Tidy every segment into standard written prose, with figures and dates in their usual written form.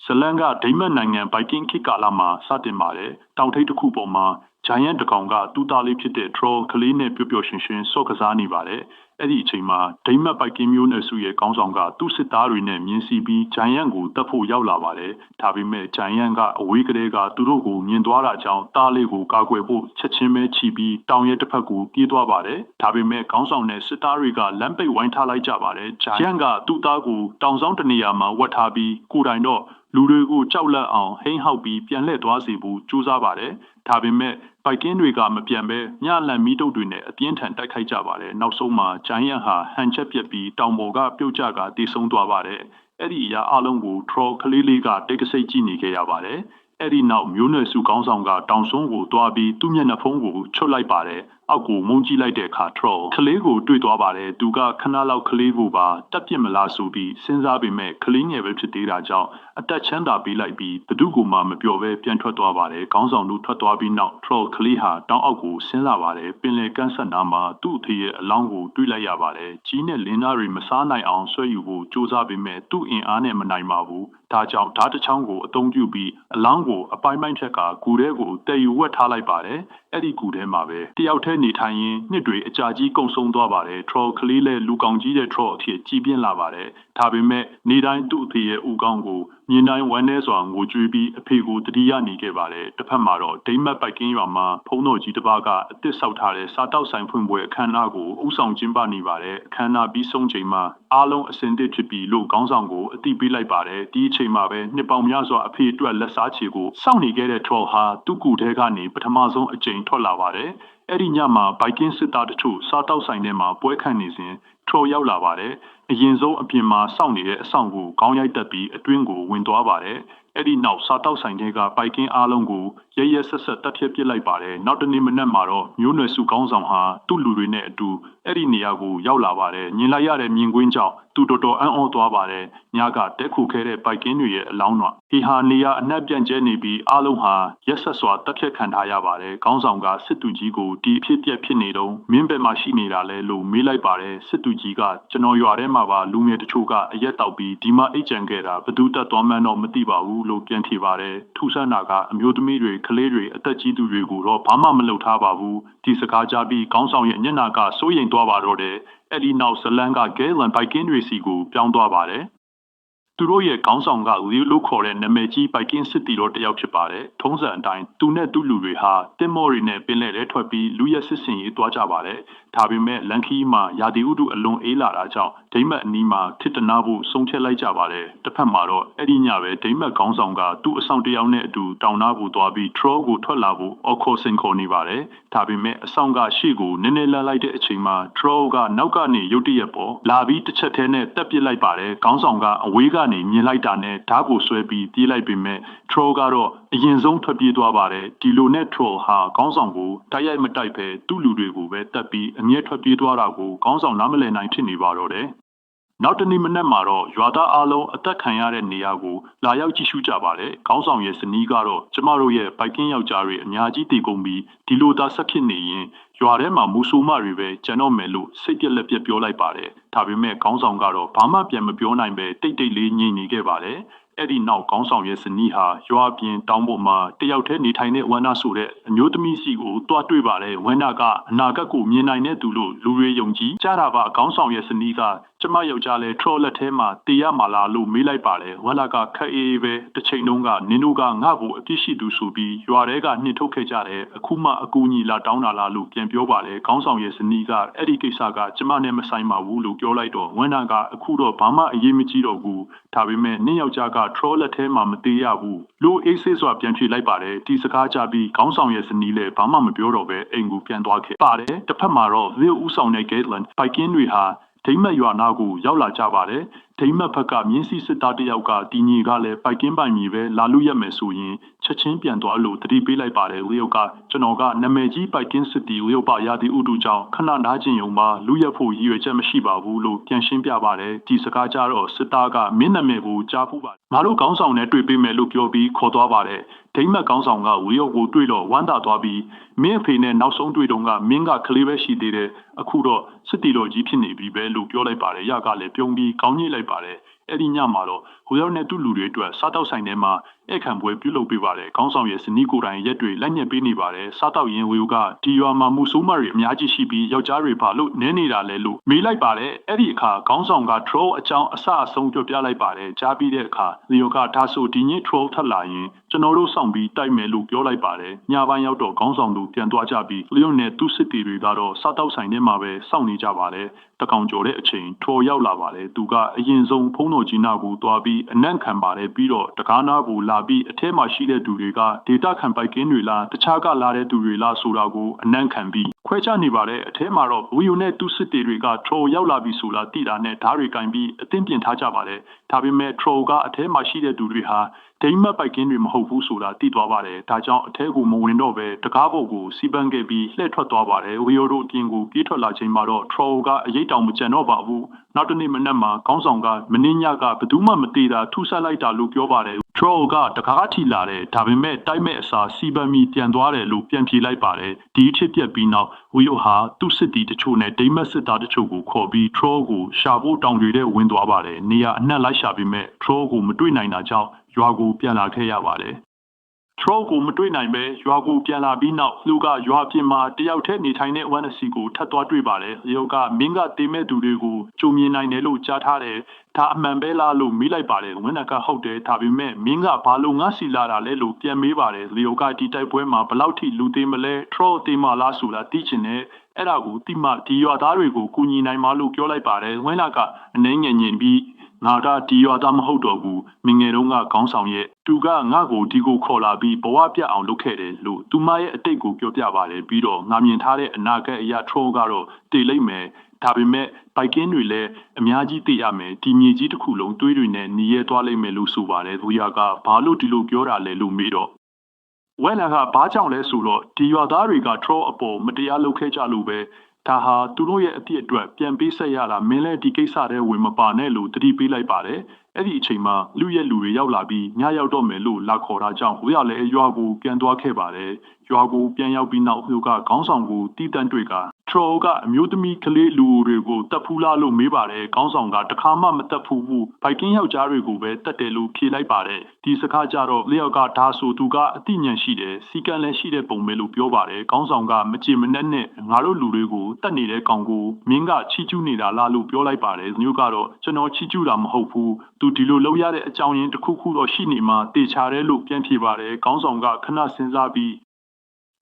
ဇလန်ကဒိမတ်နိုင်ငံဘိုက်ကင်းခေတ်ကာလမှာစတင်ပါတယ်တောင်ထိပ်တစ်ခုပေါ်မှာဂျိုင်ယန်တကောင်ကတူးသားလေးဖြစ်တဲ့ troll ကလေးနဲ့ပျော်ပျော်ရွှင်ရွှင်ဆော့ကစားနေပါတယ်အဲ့ဒီအချိန်မှာဒိမတ်ဘိုက်ကင်းမျိုးနယ်စုရဲ့ခေါင်းဆောင်ကသူ့စစ်သားတွေနဲ့မြင်းစီပြီးဂျိုင်ယန်ကိုတပ်ဖို့ရောက်လာပါတယ်ဒါပေမဲ့ဂျိုင်ယန်ကအဝေးကလေးကသူတို့ကိုမြင်သွားတာကြောင့်တားလေးကိုကာကွယ်ဖို့ချက်ချင်းပဲချီပြီးတောင်ရဲ့တစ်ဖက်ကိုပြေးသွားပါတယ်ဒါပေမဲ့ခေါင်းဆောင်နဲ့စစ်သားတွေကလမ်းပိတ်ဝိုင်းထားလိုက်ကြပါတယ်ဂျိုင်ယန်ကသူ့သားကိုတောင်ဆောင်တနေရာမှာဝတ်ထားပြီးကိုယ်တိုင်တော့လူတွေကိုကြောက်လန့်အောင်ဟိန်းဟောက်ပြီးပြန်လှည့်သွားစေဖို့ကြိုးစားပါတယ်။ဒါပေမဲ့ဘိုက်ကင်းတွေကမပြန်ပဲညလန်မီးတုပ်တွေနဲ့အပြင်းထန်တိုက်ခိုက်ကြပါတယ်။နောက်ဆုံးမှာဂျိုင်ယန်ဟာဟန်ချက်ပြက်ပြီးတောင်ပေါ်ကပြုတ်ကျကတေဆုံးသွားပါတယ်။အဲ့ဒီအရာအလုံးကို troll ကလေးလေးကတိတ်ကစိတ်ကြည့်နေခဲ့ရပါတယ်။အဲ့ဒီနောက်မျိုးနွယ်စုကောင်းဆောင်ကတောင်ဆုံးကိုတွားပြီးသူ့မျက်နှာဖုံးကိုချွတ်လိုက်ပါတယ်။အောက်ကိုမုန်းကြည့်လိုက်တဲ့အခါ troll ကလေးကိုတွေ့သွားပါတယ်သူကခဏလောက်ကလေးကိုပါတက်ပြစ်မလားဆိုပြီးစဉ်းစားပေမဲ့ကလေးငယ်ပဲဖြစ်သေးတာကြောင့်အသက်ချမ်းသာပေးလိုက်ပြီးဘသူကမှမပြောဘဲပြန်ထွက်သွားပါတယ်ခေါင်းဆောင်တို့ထွက်သွားပြီးနောက် troll ကလေးဟာတောင်အောက်ကိုဆင်းလာပါတယ်ပင်လယ်ကမ်းဆက်နားမှာသူ့အဖေရဲ့အလောင်းကိုတွေ့လိုက်ရပါတယ်ကြီးနဲ့လင်းသားတွေမစားနိုင်အောင်ဆွဲယူဖို့စူးစမ်းပေမဲ့သူ့အင်အားနဲ့မနိုင်ပါဘူးဒါကြောင့်ဓာတ်တစ်ချောင်းကိုအသုံးပြုပြီးအလောင်းကိုအပိုင်းပိုင်းဖြက်ကဂူထဲကိုတည်ယူဝက်ထားလိုက်ပါတယ်အဲ့ဒီဂူထဲမှာပဲတယောက်တည်းနေထိုင်ရင်းနှစ်တွေအကြာကြီးကုံဆုံးသွားပါတယ် troll ကလေးလည်းလူကောင်ကြီးတဲ့ troll အဖြစ်ကြီးပြင်းလာပါတယ်ဒါပေမဲ့နေတိုင်းသူ့အဖေရဲ့ဦးခေါင်းကိုမြင်တိုင်းဝမ်းထဲစွာငိုကြွေးပြီးအဖေကိုတတိယနေခဲ့ပါတယ်တစ်ဖက်မှာတော့ဒိမတ်ပိုက်ကင်းရွာမှာဖုံးတော်ကြီးတစ်ပါးကအသစ်ဆောက်ထားတဲ့စားတောက်ဆိုင်ဖွင့်ပွဲအခမ်းအနားကိုဥဆောင်ကျင်းပနေပါတယ်အခမ်းအနားပြီးဆုံးချိန်မှာအားလုံးအစင်သစ်ဖြစ်ပြီးလို့ခေါင်းဆောင်ကိုအတိပေးလိုက်ပါတယ်ဒီအချိန်မှာပဲနှစ်ပေါင်များစွာအဖေအတွက်လက်စားချေကိုစောင့်နေခဲ့တဲ့ troll ဟာသူ့ကူထဲကနေပထမဆုံးအကြိမ်ထွက်လာပါတယ်အဲ့ဒီညမှာဘိုက်ကင်းစစ်သားတချို့စားတောက်ဆိုင်ထဲမှာပွဲခံနေစဉ် troll ရောက်လာပါတယ်အရင်ဆုံးအပြင်မှာစောင့်နေတဲ့အဆောင်ကိုခေါင်းရိုက်တက်ပြီးအတွင်းကိုဝင်သွားပါတယ်အဲ့ဒီနောက်စားတောက်ဆိုင်တွေကဘိုက်ကင်းအားလုံးကိုရဲရဲဆက်ဆက်တက်ဖြတ်ပစ်လိုက်ပါတယ်နောက်တနေ့မနက်မှာတော့မျိုးနွယ်စုကောင်းဆောင်ဟာသူ့လူတွေနဲ့အတူအဲ့ဒီနေရာကိုရောက်လာပါတယ်မြင်လိုက်ရတဲ့မြင်ကွင်းကြောင့်သူတော်တော်အံ့ဩသွားပါတယ်ညကတက်ခုခဲတဲ့ဘိုက်ကင်းတွေရဲ့အလောင်းတော်ဒီဟာနေရာအနှံ့ပြန့်ကျဲနေပြီးအားလုံးဟာရက်ဆက်စွာတက်ဖြတ်ခံထားရပါတယ်ခေါင်းဆောင်ကစစ်သူကြီးကိုဒီအဖြစ်ပြက်ဖြစ်နေတော့မင်းဘက်မှာရှိနေတာလဲလို့မေးလိုက်ပါတယ်စစ်သူကြီးကကျွန်တော်ရွာထဲမှာပါလူငယ်တချို့ကအရက်တောက်ပြီးဒီမှာအိတ်ကြံခဲ့တာဘသူတက်သွားမှန်းတော့မသိပါဘူးလို့ပြန်ဖြေပါတယ်ထူဆန်းတာကအမျိုးသမီးတွေကလေးတွေအသက်ကြီးသူတွေကိုတော့ဘာမှမလုပ်ထားပါဘူးဒီစကားကြားပြီးခေါင်းဆောင်ရဲ့ညနာကစိုးရိမ်သွားပါတော့တယ်အဲ့ဒီနောက်ဇလန်ကဂဲလန်ဘိုက်ကင်းတွေစီကိုပြောင်းသွားပါတယ်သူတို့ရဲ့ခေါင်းဆောင်ကလီလို့ခေါ်တဲ့နာမည်ကြီးဘိုက်ကင်းစစ်တီတော်တယောက်ဖြစ်ပါတယ်။ထုံးစံအတိုင်းသူနဲ့သူ့လူတွေဟာတင်မော်ရီနဲ့ပင်လယ်ထဲထွက်ပြီးလူရဲစစ်စင်ရေးတွားကြပါတယ်။ဒါပေမဲ့လန်ခီမှာရာသီဥတုအလွန်အေးလာတာကြောင့်ဒိမတ်အနီးမှာထစ်တနာဖို့ဆုံးဖြတ်လိုက်ကြပါတယ်။တစ်ဖက်မှာတော့အဲ့ဒီညပဲဒိမတ်ခေါင်းဆောင်ကသူ့အဆောင်တယောက်နဲ့အတူတောင်နာကိုသွားပြီး troll ကိုထွက်လာဖို့အော်ခေါ်စင်ခေါ်နေပါတယ်။ဒါပေမဲ့အဆောင်ကရှေ့ကိုနည်းနည်းလန်းလိုက်တဲ့အချိန်မှာ troll ကနောက်ကနေရုတ်တရက်ပေါ်လာပြီးတစ်ချက်တည်းနဲ့တက်ပစ်လိုက်ပါတယ်။ခေါင်းဆောင်ကအဝေးကနေမြင်လိုက်တာနဲ့ဓာတ်ကိုဆွဲပြီးပြေးလိုက်ပေမဲ့ troll ကတော့အရင်ဆုံးထွက်ပြေးသွားပါတယ်ဒီလိုနဲ့ troll ဟာခေါင်းဆောင်ကိုတိုက်ရိုက်မတိုက်ပဲသူ့လူတွေကိုပဲတက်ပြီးအမြဲထွက်ပြေးသွားတာကိုခေါင်းဆောင်နားမလည်နိုင်ဖြစ်နေပါတော့တယ်နောက်တနေ့မနက်မှာတော့ရွာသားအားလုံးအသက်ခံရတဲ့နေရာကိုလာရောက်ကြည့်ရှုကြပါတယ်။ခေါင်းဆောင်ရဲ့ဇနီးကတော့ကျမတို့ရဲ့ဘိုက်ကင်းယောက်ျားတွေအများကြီးတည်ကုန်ပြီးဒီလိုသာဆက်ဖြစ်နေရင်ရွာထဲမှာမူဆိုမတွေပဲကျန်တော့မယ်လို့စိတ်ပြက်လက်ပြက်ပြောလိုက်ပါတယ်။ဒါပေမဲ့ခေါင်းဆောင်ကတော့ဘာမှပြန်မပြောနိုင်ပဲတိတ်တိတ်လေးညင်နေခဲ့ပါတယ်။အဲ့ဒီနောက်ခေါင်းဆောင်ရဲ့ဇနီးဟာရွာပြင်တောင်ပေါ်မှာတယောက်တည်းနေထိုင်တဲ့ဝန္နာဆိုတဲ့အမျိုးသမီးစီကိုတွားတွေ့ပါတယ်ဝန္နာကအနာဂတ်ကိုမြင်နိုင်တဲ့သူလို့လူတွေယုံကြည်ကြတာပါခေါင်းဆောင်ရဲ့ဇနီးကကျမယောက်ျားလဲ troll လက်ထဲမှာတေးရမှာလားလို့မေးလိုက်ပါတယ်ဝန္နာကခက်အေးပဲတစ်ချိန်လုံးကနင်တို့ကငါ့ကိုအပြစ်ရှိသူဆိုပြီးရွာထဲကနှင်ထုတ်ခဲ့ကြတယ်အခုမှအကူကြီးလာတောင်းတာလားလို့ပြန်ပြောပါတယ်ခေါင်းဆောင်ရဲ့ဇနီးကအဲ့ဒီကိစ္စကကျမနဲ့မဆိုင်ပါဘူးလို့ပြောလိုက်တော့ဝန္နာကအခုတော့ဘာမှအရေးမကြီးတော့ဘူးဒါပေမဲ့နင့်ယောက်ျားက troll လက်ထဲမှာမသေးရဘူးလို့အေးဆေးစွာပြန်ဖြေလိုက်ပါတယ်ဒီစကားကြပြီးခေါင်းဆောင်ရဲ့ဇနီးလည်းဘာမှမပြောတော့ပဲအိမ်ကိုပြန်သွားခဲ့ပါတယ်တစ်ဖက်မှာတော့ဝီဦးဆောင်တဲ့ Gatland ဘိုက်ကင်းတွေဟာဒိမတ်ရွာနာကိုရောက်လာကြပါတယ်ဒိမတ်ဘက်ကမြင်းစီစစ်သားတယောက်ကတီညီကလည်းပိုက်ကင်းပိုင်မီပဲလာလို့ရမယ်ဆိုရင်ချက်ချင်းပြန်သွားလို့တတိပေးလိုက်ပါတယ်လျောက်ကကျွန်တော်ကနာမည်ကြီးပိုက်ကင်းစစ်တီလျောက်ပါရာသီဥတုကြောင့်ခဏနားကျင်ုံမှာလူရက်ဖို့ရည်ရွယ်ချက်မရှိပါဘူးလို့ပြန်ရှင်းပြပါတယ်ဒီစကားကြတော့စစ်သားကမင်းနာမည်ကိုကြားဖူးပါတယ်ငါတို့ခေါင်းဆောင်နဲ့တွေ့ပေးမယ်လို့ပြောပြီးခေါ်သွားပါတယ်ဒိမတ်ကောင်းဆောင်ကဝီယောကိုတွေ့တော့ဝမ်းသာသွားပြီးမင်းအဖေနဲ့နောက်ဆုံးတွေ့တော့ကမင်းကကလေးပဲရှိသေးတယ်အခုတော့စစ်တီတော်ကြီးဖြစ်နေပြီပဲလို့ပြောလိုက်ပါတယ်ရကလည်းပြုံးပြီးကောင်းကြီးလိုက်ပါတယ် အဲ့ဒီညမှာတော့ဟိုရောက်တဲ့သူ့လူတွေအတွက်စားတောက်ဆိုင်ထဲမှာဧကန်ပွဲပြုလုပ်ပေးပါတယ်ခေါင်းဆောင်ရဲ့ဇနီးကိုယ်တိုင်ရက်တွေလက်ညှက်ပေးနေပါတယ်စားတောက်ရင်ဝေကဒီရွာမှာမူဆိုးမတွေအများကြီးရှိပြီးယောက်ျားတွေပါလို့နင်းနေတာလဲလို့မေးလိုက်ပါတယ်အဲ့ဒီအခါခေါင်းဆောင်က troll အကြောင်းအဆအဆုံးပြောပြလိုက်ပါတယ်ကြားပြီးတဲ့အခါလီယိုကဒါဆိုဒီည troll ထပ်လာရင်ကျွန်တော်တို့ဆောင်ပြီးတိုက်မယ်လို့ပြောလိုက်ပါတယ်ညပိုင်းရောက်တော့ခေါင်းဆောင်တို့ပြန်သွားကြပြီးလီယိုနဲ့သူ့စစ်တီတွေကတော့စားတောက်ဆိုင်ထဲမှာပဲစောင့်နေကြပါတယ်တကောင်ကျော်တဲ့အချိန် troll ရောက်လာပါတယ်သူကအရင်ဆုံးဖုံးတော်ကြီးနာကိုတွားပြီးအနံ့ခံပါတယ်ပြီးတော့တကားနာကိုလာပြီးအထဲမှာရှိတဲ့သူတွေကဒေတာခံပိုက်ကင်းတွေလားတခြားကလာတဲ့သူတွေလားဆိုတာကိုအနံ့ခံပြီးခွဲခြားနေပါတယ်အထဲမှာတော့ဝီယိုနဲ့သူ့စစ်တီတွေက troll ရောက်လာပြီဆိုတာသိတာနဲ့ဓာတ်တွေကင်ပြီးအသင်းပြင်ထားကြပါတယ်ဒါပေမဲ့ troll ကအထဲမှာရှိတဲ့သူတွေဟာဒိမ့်မတ်ပိုက်ကင်းတွေမဟုတ်ဘူးဆိုတာသိသွားပါတယ်ဒါကြောင့်အထဲကိုမဝင်တော့ပဲတကားပေါ်ကိုစီပန်းခဲ့ပြီးလှည့်ထွက်သွားပါတယ်ဝီယိုတို့အပြင်ကိုပြေးထွက်လာချိန်မှာတော့ troll ကအရေးတောင်မကျန်တော့ပါဘူးနောက်တနေ့မနက်မှာခေါင်းဆောင်ကမင်းညကဘယ်သူမှမသိတာထူဆက်လိုက်တာလို့ပြောပါတယ် troll ကတကားထီလာတယ်ဒါပေမဲ့တိုက်မဲ့အစာစီပန်းပြီးပြန်သွားတယ်လို့ပြန်ပြေးလိုက်ပါတယ်ဒီအဖြစ်ပြက်ပြီးနောက်ဝီယိုဟာသူ့စစ်တီတချို့နဲ့ဒိမ့်မတ်စစ်သားတချို့ကိုခေါ်ပြီး troll ကိုရှာဖို့တောင်တွေထဲဝင်သွားပါတယ်နေရာအနှံ့လိုက်ရှာပြီးမဲ့ troll ကိုမတွေ့နိုင်တာကြောင့်ရွာကိုပြန်လာခဲ့ရပါတယ်။ troll ကိုမတွေ့နိုင်ပဲရွာကိုပြန်လာပြီးနောက်လူကရွာပြင်မှာတယောက်တည်းနေထိုင်တဲ့ဝမ်နစီကိုထပ်သွားတွေ့ပါတယ်။ရုပ်ကမင်းကတေးမဲ့သူတွေကိုကြုံမြင်နိုင်တယ်လို့ကြားထားတယ်။ဒါအမှန်ပဲလားလို့မေးလိုက်ပါတယ်။ဝမ်နကဟုတ်တယ်ဒါပေမဲ့မင်းကဘာလို့ငါစီလာတာလဲလို့ပြန်မေးပါတယ်။ရုပ်ကဒီတိုက်ပွဲမှာဘလောက်ထိလူသေးမလဲ troll သေးမလားဆိုတာသိချင်တယ်။အဲ့ဒါကိုတိမဒီရွာသားတွေကိုကူညီနိုင်မှာလို့ပြောလိုက်ပါတယ်။ဝမ်နကအနှဲငယ်ညင်ပြီးငါကဒီရွာသားမဟုတ်တော့ဘူးမငယ်တုန်းကခေါင်းဆောင်ရဲ့သူကငါ့ကိုဒီကိုခေါ်လာပြီးဘဝပြတ်အောင်လုပ်ခဲ့တယ်လို့သူမရဲ့အတိတ်ကိုပြောပြပါတယ်ပြီးတော့ငါမြင်ထားတဲ့အနာဂတ်အရာ troll ကတော့တည်လိမ့်မယ်ဒါပေမဲ့ဘိုက်ကင်းတွေလည်းအများကြီးသိရမယ်ဒီမြေကြီးတစ်ခုလုံးတွေးတွေနဲ့หนีရဲသွားလိမ့်မယ်လို့ဆိုပါတယ်သူရကဘာလို့ဒီလိုပြောတာလဲလို့မေးတော့ဝဲလာကဘာကြောင့်လဲဆိုတော့ဒီရွာသားတွေက troll အပေါ်မတရားလုပ်ခဲ့ကြလို့ပဲဒါဟာသူတို့ရဲ့အပြစ်အတွက်ပြန်ပေးဆက်ရတာမင်းလည်းဒီကိစ္စတွေဝင်မပါနဲ့လို့တတိပေးလိုက်ပါတယ်အဲ့ဒီအချိန်မှာလူရဲ့လူတွေရောက်လာပြီးညရောက်တော့မယ်လို့လာခေါ်တာကြောင့်ဝေရလည်းရွာကိုပြန်သွားခဲ့ပါတယ်ရွာကိုပြန်ရောက်ပြီးနောက်သူကခေါင်းဆောင်ကိုတီးတန့်တွေ့က troll ကအမျိုးသမီးကလေးလူတွေကိုတတ်ဖူးလားလို့မေးပါတယ်ခေါင်းဆောင်ကတခါမှမတတ်ဖူးဘူးဘိုက်ကင်းယောက်ျားတွေကိုပဲတတ်တယ်လို့ဖြေလိုက်ပါတယ်ဒီစကားကြတော့လျောက်ကဒါဆိုသူကအတိညာဏ်ရှိတယ်စီကံလည်းရှိတဲ့ပုံပဲလို့ပြောပါတယ်ခေါင်းဆောင်ကမကြည်မနှက်နဲ့ငါတို့လူတွေကိုတတ်နေတဲ့ကောင်ကိုမင်းကချီးကျူးနေတာလားလို့ပြောလိုက်ပါတယ်ညို့ကတော့ကျွန်တော်ချီးကျူးတာမဟုတ်ဘူးသူဒီလိုလုပ်ရတဲ့အကြောင်းရင်းတစ်ခုခုတော့ရှိနေမှတေချာတယ်လို့ပြန်ဖြေပါတယ်ခေါင်းဆောင်ကခဏစဉ်းစားပြီး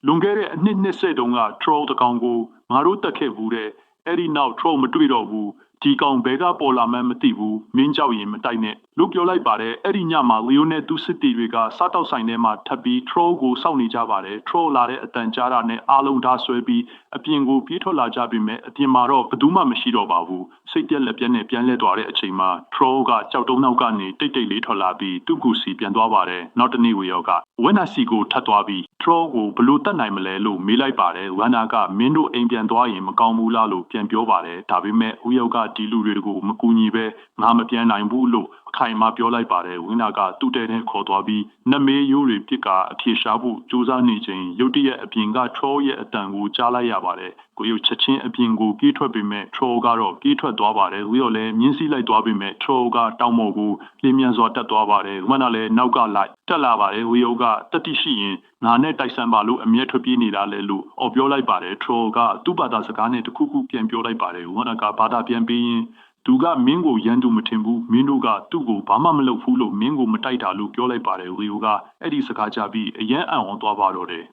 လွန်ခဲ့တဲ့အနှစ်20တုန်းက troll တကောင်ကိုငါတို့တက်ခဲ့ဘူးတဲ့အဲ့ဒီနောက် troll မတွေ့တော့ဘူးဒီကောင်ဘဲကပေါ်လာမှန်းမသိဘူးမင်းကြောက်ရင်မတိုက်နဲ့လို့ပြောလိုက်ပါတယ်အဲ့ဒီညမှာလီယိုနဲ့သူစစ်တီတွေကစားတောက်ဆိုင်ထဲမှာထပ်ပြီး troll ကိုစောင့်နေကြပါတယ် troll လာတဲ့အတန်ကြားတာနဲ့အားလုံးဓာဆွဲပြီးအပြင်ကိုပြေးထွက်လာကြပြီမဲ့အပြင်မှာတော့ဘယ်သူမှမရှိတော့ပါဘူးစိတ်ပြက်လက်ပြက်နဲ့ပြန်လဲသွားတဲ့အချိန်မှာ troll ကကြောက်တုံးနောက်ကနေတိတ်တိတ်လေးထွက်လာပြီးသူ့ကူစီပြန်သွားပါတယ်နောက်တနေ့ဝေရောကဝက်နာစီကိုထပ်သွားပြီး troll ကိုဘလို့တတ်နိုင်မလဲလို့မေးလိုက်ပါတယ်ဝမ်နာကမင်းတို့အိမ်ပြန်သွားရင်မကောင်းဘူးလားလို့ပြန်ပြောပါတယ်ဒါပေမဲ့ဝေရောကဒီလူတွေကိုမကူညီပဲငါမပြန်နိုင်ဘူးလို့အခိုင်အမာပြောလိုက်ပါတယ်ဝင်းနာကသူ့တဲနဲ့ခေါ်သွားပြီးနမေးရိုးတွေပြစ်ကအဖြေရှာဖို့ကြိုးစားနေချိန်ရုတ်တရက်အပြင်က troll ရဲ့အတန်ကိုကြားလိုက်ရပါတယ်ကိုရုပ်ချက်ချင်းအပြင်ကိုပြေးထွက်ပေမဲ့ troll ကတော့ပြေးထွက်သွားပါတယ်ဝီရောလည်းမြင်းစည်းလိုက်သွားပေမဲ့ troll ကတောင်ပေါ်ကိုလင်းမြန်စွာတက်သွားပါတယ်ဝမ်နာလည်းနောက်ကလိုက်တက်လာပါတယ်ဝီရောကတတိရှိရင်ငါနဲ့တိုက်ဆန်ပါလို့အမျက်ထွက်ပြေးနေတာလေလို့အော်ပြောလိုက်ပါတယ် troll ကသူ့ဘာသာစကားနဲ့တခုခုပြန်ပြောလိုက်ပါတယ်ဝမ်နာကဘာသာပြန်ပြီးရင်သူကမင်းကိုရန်သူမထင်ဘူးမင်းတို့ကသူ့ကိုဘာမှမလုပ်ဘူးလို့မင်းကိုမတိုက်တာလို့ပြောလိုက်ပါတယ်ဝီယိုကအဲ့ဒီစကားကြပြီးအယံအံ့ဩသွားပါတော့တယ်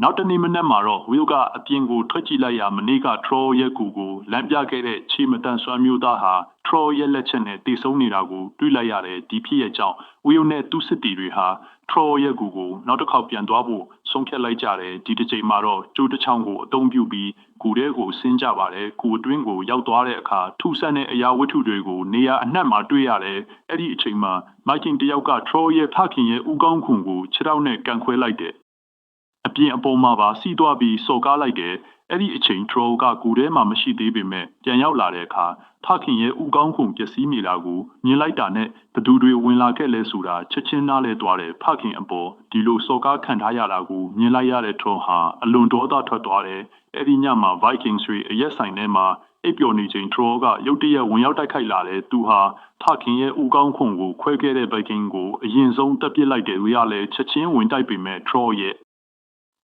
နောက်တနေ့မနက်မှာတော့ဝီယိုကအပြင်ကိုထွက်ကြည့်လိုက်ရမနေ့က troll ရဲ့ကူကိုလမ်းပြခဲ့တဲ့ချီမတန်ဆွမ်းမျိုးသားဟာ troll ရဲ့လက်ချက်နဲ့တေဆုံးနေတာကိုတွေ့လိုက်ရတယ်ဒီဖြစ်ရဲ့ကြောင့်ဝီယိုနဲ့သူ့စစ်တီတွေဟာ troll ရဲ့ကူကိုနောက်တစ်ခေါက်ပြန်သွားဖို့ဆုံးဖြတ်လိုက်ကြတယ်ဒီတစ်ချိန်မှာတော့ကျိုးတစ်ချောင်းကိုအသုံးပြုပြီးကူထဲကိုဆင်းကြပါတယ်ကူအတွင်းကိုရောက်သွားတဲ့အခါထုဆန်းတဲ့အရာဝတ္ထုတွေကိုနေရာအနှံ့မှာတွေ့ရတယ်အဲ့ဒီအချိန်မှာမိုက်ကင်တယောက်က troll ရဲ့ဖခင်ရဲ့ဥကောင်းခွန်ကိုခြေထောက်နဲ့ကန်ခွဲလိုက်တယ်အပြင်အပေါ်မှာပါစီးသွားပြီးစော်ကားလိုက်တယ်အဲ့ဒီအချိန် troll ကကူထဲမှာမရှိသေးပေမဲ့ပြန်ရောက်လာတဲ့အခါဖခင်ရဲ့ဥကောင်းခွန်ပျက်စီးနေတာကိုမြင်လိုက်တာနဲ့ဘသူတွေဝင်လာခဲ့လဲဆိုတာချက်ချင်းနားလဲသွားတယ်ဖခင်အပေါ်ဒီလိုစော်ကားခံထားရတာကိုမြင်လိုက်ရတဲ့ troll ဟာအလွန်ဒေါသထွက်သွားတယ်အဲ့ဒီညမှာ Vikings တွေအရက်ဆိုင်ထဲမှာ အိပ်ပျော်နေချိန် Troll ကရုတ်တရက်ဝင်ရောက်တိုက်ခိုက်လာတဲ့သူဟာထခင်ရဲ့ဦးကောင်းခွန်ကိုခွဲခဲ့တဲ့ Viking ကိုအရင်ဆုံးတပ်ပစ်လိုက်တဲ့သူရလည်းချက်ချင်းဝင်တိုက်ပေမဲ့ Troll ရဲ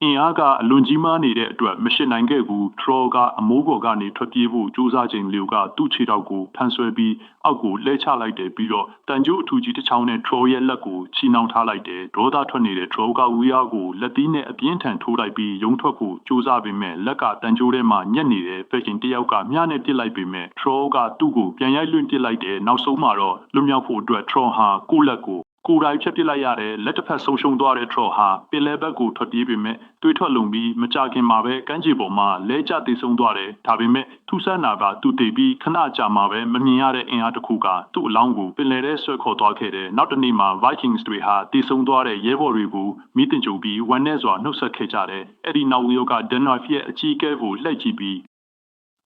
့အင်အားကအလွန်ကြီးမားနေတဲ့အတွက်မရှင်းနိုင်ခဲ့ဘူး Troll ကအမိုးပေါ်ကနေထွက်ပြေးဖို့ကြိုးစားချိန်လျော်ကသူ့ခြေထောက်ကိုဖန်ဆွဲပြီးအောက်ကိုလှဲချလိုက်တယ်ပြီးတော့တန်ကြိုးအထူကြီးတစ်ချောင်းနဲ့ Troll ရဲ့လက်ကိုချီနှောင်ထားလိုက်တယ်ဒေါသထွက်နေတဲ့ Troll ကဝီယာကိုလက်သီးနဲ့အပြင်းထန်ထိုးလိုက်ပြီးရုံထွက်ဖို့ကြိုးစားပေမဲ့လက်ကတန်ကြိုးထဲမှာညက်နေတဲ့ Viking တယောက်ကမြားနဲ့ပစ်လိုက်ပေမဲ့ Troll ကသူ့ကိုပြန်ရိုက်လွှင့်ပစ်လိုက်တယ်နောက်ဆုံးမှာတော့လွတ်မြောက်ဖို့အတွက် Troll ဟာကိုယ့်လက်ကိုကိုယ်တိုင်ဖြတ်ပစ်လိုက်ရတယ်လက်တစ်ဖက်ဆုံးရှုံးသွားတဲ့ Troll ဟာပင်လယ်ဘက်ကိုထွက်ပြေးပေမဲ့တွေးထွက်လုံပြီးမကြခင်မှာပဲကမ်းခြေပေါ်မှာလဲကျတည်ဆုံသွားတယ်ဒါပေမဲ့ထူဆန်းနာကသူ့တည်ပြီးခဏကြာမှာပဲမမြင်ရတဲ့အင်အားတစ်ခုကသူ့အလောင်းကိုပင်လယ်ထဲဆွဲခေါ်သွားခဲ့တယ်နောက်တစ်နေ့မှာ Vikings တွေဟာတည်ဆုံသွားတဲ့ရဲဘော်တွေကိုမိတင်ကြုံပြီးဝမ်းနဲ့စွာနှုတ်ဆက်ခဲ့ကြတယ်အဲ့ဒီနောက်ရုပ်က Denmark ရဲ့အကြီးအကဲကိုလှည့်ကြည့်ပြီး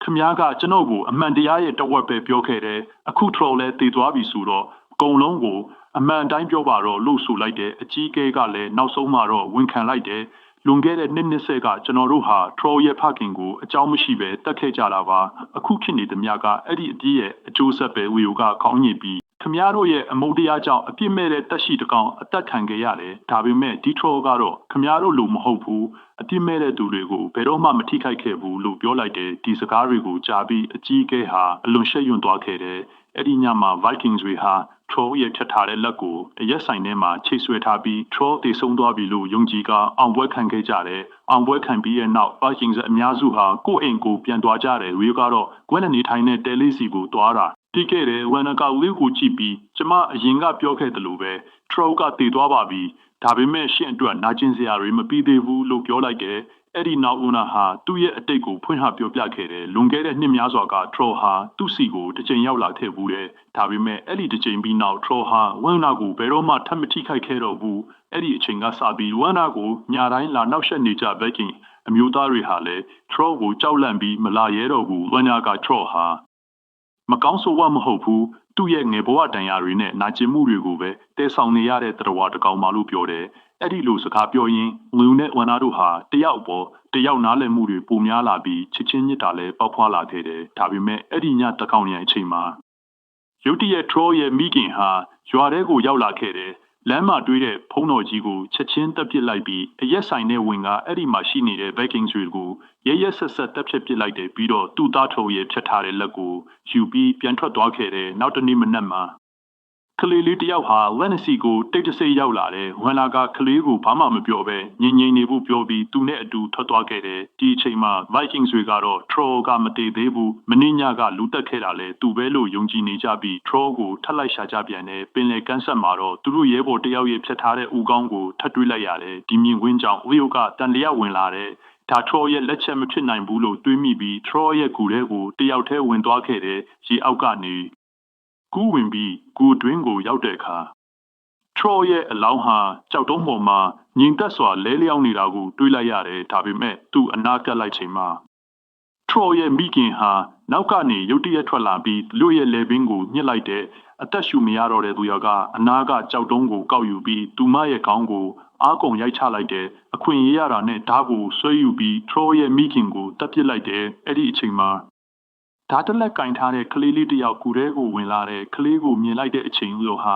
ခမည်းကကျွန်တော်ကိုအမှန်တရားရဲ့တဝက်ပဲပြောခဲ့တယ်အခု Troll လည်းတည်သွားပြီဆိုတော့အကုန်လုံးကိုအမှန်တိုင်းပြောပါတော့လို့ဆိုလိုက်တဲ့အကြီးအကဲကလည်းနောက်ဆုံးမှတော့ဝန်ခံလိုက်တယ်လွန်ခဲ့တဲ့နှစ်ဆက်ကကျွန်တော်တို့ဟာ Troll ရဲ့ဖခင်ကိုအကြောင်းမရှိပဲတတ်ခဲ့ကြတာပါအခုဖြစ်နေသမျှကအဲ့ဒီအပြည့်ရဲ့အကျိုးဆက်ပဲဝီယိုကခေါင်းညစ်ပြီးခမည်းတော်ရဲ့အမုန်းတရားကြောင့်အပြစ်မဲ့တဲ့တက်ရှိတကောင်အသက်ခံခဲ့ရတယ်ဒါပေမဲ့ဒီ Troll ကတော့ခမည်းတော်လိုမဟုတ်ဘူးအပြစ်မဲ့တဲ့သူတွေကိုဘယ်တော့မှမထိခိုက်ခဲ့ဘူးလို့ပြောလိုက်တယ်ဒီစကားတွေကိုကြားပြီးအကြီးအကဲဟာအလွန်ရှက်ရွံ့သွားခဲ့တယ်အဲ့ဒီညမှာ Vikings တွေဟာ Troll ရဲ့ထက်ထားတဲ့လက်ကိုအရက်ဆိုင်ထဲမှာချိတ်ဆွဲထားပြီး Troll တည်ဆုံသွားပြီလို့ယုံကြည်ကအောင်ပွဲခံခဲ့ကြတယ်အောင်ပွဲခံပြီးတဲ့နောက် Vikings အများစုဟာကိုယ့်အိမ်ကိုပြန်သွားကြတယ်ဝေကတော့ကွဲနေထိုင်တဲ့တဲလေးစီကိုသွားတာတိခဲ့တယ်ဝမ်နကောက်လေးကိုကြည့်ပြီးကျမအရင်ကပြောခဲ့တယ်လို့ပဲ Troll ကတည်သွားပါပြီဒါပေမဲ့ရှင့်အတွက်နာကျင်စရာတွေမပြီးသေးဘူးလို့ပြောလိုက်တယ်အဲ့ဒီနောက်ဦးနာဟာသူ့ရဲ့အတိတ်ကိုဖွင့်ဟပြောပြခဲ့တယ်လွန်ခဲ့တဲ့နှစ်များစွာက Troll ဟာသူ့စီကိုတစ်ချိန်ရောက်လာခဲ့ဘူးတဲ့ဒါပေမဲ့အဲ့ဒီတစ်ချိန်ပြီးနောက် Troll ဟာဝမ်နာကိုဘယ်တော့မှထပ်မထိခိုက်ခဲ့တော့ဘူးအဲ့ဒီအချိန်ကစပြီးဝမ်နာကိုညတိုင်းလာနောက်ဆက်နေကြ Viking အမျိုးသားတွေဟာလည်း Troll ကိုကြောက်လန့်ပြီးမလာရဲတော့ဘူးဝမ်နာက Troll ဟာမကောင်းဆိုးဝါမဟုတ်ဘူးသူ့ရဲ့ငယ်ဘဝတန်ရာတွေနဲ့နာကျင်မှုတွေကိုပဲတဲဆောင်နေရတဲ့တရဝတကောင်မှလို့ပြောတယ်အဲ့ဒီလိုစကားပြောရင်းလူနဲ့ဝန္နာတို့ဟာတယောက်ပေါ်တယောက်နားလည်မှုတွေပုံများလာပြီးချစ်ချင်းမြတ်တာလည်းပေါက်ဖွာလာခဲ့တယ်ဒါပေမဲ့အဲ့ဒီညတကောင်ရံအချိန်မှာရုတ်တရက် Troll ရဲ့မိခင်ဟာရွာထဲကိုရောက်လာခဲ့တယ်လမ်းမှာတွေ့တဲ့ဖုံးတော်ကြီးကိုချက်ချင်းတက်ပစ်လိုက်ပြီးအရက်ဆိုင်နဲ့ဝင်ကအဲ့ဒီမှာရှိနေတဲ့ Vikings တွေကိုရဲရဲဆက်ဆက်တက်ဖြစ်ပစ်လိုက်တယ်ပြီးတော့သူ့သားထုံရဲ့ဖြတ်ထားတဲ့လက်ကိုယူပြီးပြန်ထွက်သွားခဲ့တယ်နောက်တနေ့မနက်မှာကလေးလေးတယောက်ဟာလက်နစီကိုတိတ်တဆိတ်ရောက်လာတယ်ဝမ်လာကကလေးကိုဘာမှမပြောဘဲငြိမ်ငြိမ်နေဖို့ပြောပြီးသူနဲ့အတူထွက်သွားခဲ့တယ်ဒီအချိန်မှာ Vikings တွေကတော့ Troll ကမတည်သေးဘူးမင်းညကလူတက်ခဲ့တာလဲသူပဲလို့ယုံကြည်နေကြပြီး Troll ကိုထပ်လိုက်ရှာကြပြန်တယ်ပင်လယ်ကမ်းဆက်မှာတော့သူတို့ရဲဘော်တယောက်ရဲ့ဖြတ်ထားတဲ့ဦးခေါင်းကိုထပ်တွေးလိုက်ရတယ်ဒီမြင်ကွင်းကြောင့်ဝီယိုကတန်လျက်ဝင်လာတယ်ဒါ Troll ရဲ့လက်ချက်မဖြစ်နိုင်ဘူးလို့တွေးမိပြီး Troll ရဲ့ဂူထဲကိုတယောက်တည်းဝင်သွားခဲ့တယ်ရေအောက်ကနေကူးဝင်ပြီးဂူတွင်းကိုရောက်တဲ့အခါ Troll ရဲ့အလောင်းဟာကြောက်တုံးပေါ်မှာငြိမ်သက်စွာလဲလျောင်းနေတာကိုတွေးလိုက်ရတယ်ဒါပေမဲ့သူ့အနာကပ်လိုက်ချိန်မှာ Troll ရဲ့မိခင်ဟာနောက်ကနေရုတ်တရက်ထွက်လာပြီးလူရဲ့လေပင်ကိုညှစ်လိုက်တဲ့အသက်ရှူမရတော့တဲ့သူရကအနာကကြောက်တုံးကိုကောက်ယူပြီးသူမရဲ့ခေါင်းကိုအားကုန်ရိုက်ချလိုက်တဲ့အခွင့်ရရတာနဲ့ဓာတ်ကိုဆွဲယူပြီး Troll ရဲ့မိခင်ကိုတပ်ပစ်လိုက်တယ်အဲ့ဒီအချိန်မှာဓာတ်တလက်ကင်ထားတဲ့ကလေးလေးတယောက်ကူထဲကိုဝင်လာတဲ့ကလေးကိုမြင်လိုက်တဲ့အချိန်လို့ဟ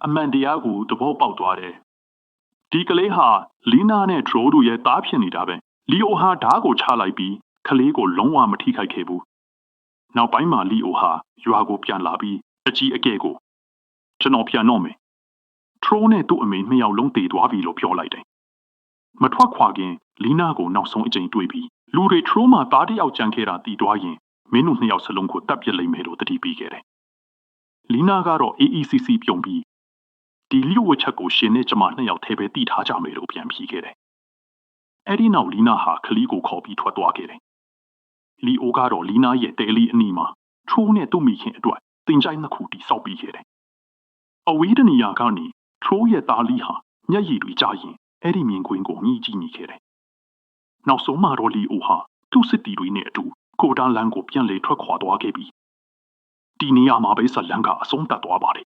ာအမှန်တရားကိုသဘောပေါက်သွားတယ်ဒီကလေးဟာလီနာနဲ့ Troll တို့ရဲ့သားဖြစ်နေတာပဲလီအိုဟာဓာတ်ကိုချလိုက်ပြီးကလေးကိုလုံးဝမထိခိုက်ခဲ့ဘူးနောက်ပိုင်းမှာလီအိုဟာရွာကိုပြန်လာပြီးအကြီးအကဲကိုကျွန်တော်ပြန်တော့မယ် Troll နဲ့သူ့အမေနှစ်ယောက်လုံးတည်သွားပြီလို့ပြောလိုက်တယ်မထွက်ခွာခင်လီနာကိုနောက်ဆုံးအကြိမ်တွေ့ပြီးလူတွေ Troll မှာသားတယောက်ကြံခဲ့တာတည်သွားရင်မင်းတို့နှစ်ယောက်စလုံးကိုတပ်ပစ်လိုက်မယ်လို့တတိပေးခဲ့တယ်လီနာကတော့အေးအေးဆေးဆေးပြုံးပြီးဒီလျှို့ဝှက်ချက်ကိုရှင်နဲ့ကျမနှစ်ယောက်ထဲပဲတီးထားကြမယ်လို့ပြန်ဖြေခဲ့တယ်အဲ့ဒီနောက်လီနာဟာခလီကိုခေါ်ပြီးထွက်သွားခဲ့တယ်လီအိုကတော့လီနာရဲ့တဲလီအနီးမှာ Troll နဲ့သူ့မိခင်အတွက်တင်ကြိုင်နှစ်ခုတီးဆောက်ပြီးခဲ့တယ်အဝေးတနေရာကနေ Troll ရဲ့သားလီဟာမျက်ရည်တွေကျရင်အဲ့ဒီမြင်ကွင်းကိုမြည်ကြည့်နေခဲ့တယ်နောက်ဆုံးမှာတော့လီအိုဟာသူ့စစ်တီတွေနဲ့အတူကိုတာလန်ကိုပြန်လေထွက်ခွာသွားခဲ့ပြီးဒီနေရာမှာပဲဇလန်ကအဆုံးသတ်သွားပါတယ်